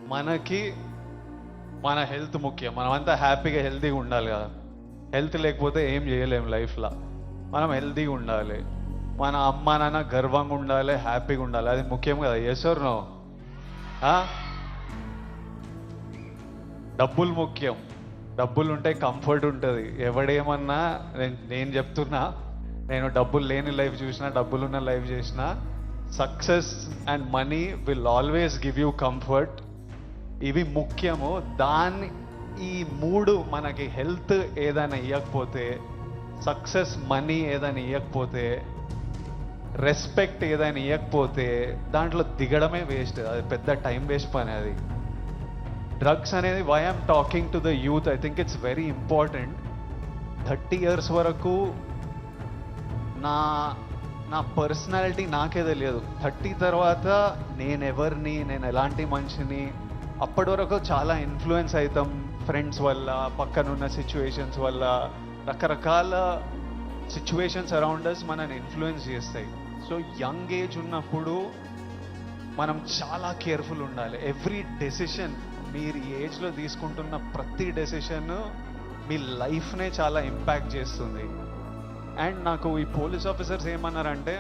మనకి మన హెల్త్ ముఖ్యం. మనమంతా హ్యాపీగా హెల్తీగా ఉండాలి కదా. హెల్త్ లేకపోతే ఏం చేయలేము లైఫ్లో. మనం హెల్తీగా ఉండాలి, మన అమ్మ నాన్న గర్వంగా ఉండాలి, హ్యాపీగా ఉండాలి. అది ముఖ్యం కదా. Yes or no? డబ్బులు ముఖ్యం. డబ్బులు ఉంటే కంఫర్ట్ ఉంటుంది. ఎవడేమన్నా నేను చెప్తున్నా, నేను డబ్బులు లేని లైఫ్ చూసినా, డబ్బులున్న లైఫ్ చేసినా, success and money will always give you comfort. ఇవి ముఖ్యము. దాన్ని ఈ మూడు మనకి హెల్త్ ఏదైనా ఇవ్వకపోతే, సక్సెస్ మనీ ఏదైనా ఇవ్వకపోతే, రెస్పెక్ట్ ఏదైనా ఇవ్వకపోతే దాంట్లో దిగడమే వేస్ట్. అది పెద్ద టైం వేస్ట్ పని. అది డ్రగ్స్ అనేది, why I'm talking to the youth, I think it's very important. 30 years వరకు నా నా పర్సనాలిటీ నాకే తెలియదు. 30 తర్వాత నేను ఎవరిని, నేను ఎలాంటి మనిషిని, అప్పటి వరకు చాలా ఇన్ఫ్లుయెన్స్ అవుతాం ఫ్రెండ్స్ వల్ల, పక్కనున్న సిచ్యువేషన్స్ వల్ల. రకరకాల సిచ్యువేషన్స్ అరౌండ్ అస్ మనని ఇన్ఫ్లుయెన్స్ చేస్తాయి. సో యంగ్ ఏజ్ ఉన్నప్పుడు మనం చాలా కేర్ఫుల్ ఉండాలి. ఎవ్రీ డెసిషన్, మీరు ఈ ఏజ్లో తీసుకుంటున్న ప్రతి డెసిషన్ మీ లైఫ్నే చాలా ఇంపాక్ట్ చేస్తుంది. అండ్ నాకు ఈ పోలీస్ ఆఫీసర్స్ ఏమన్నారంటే,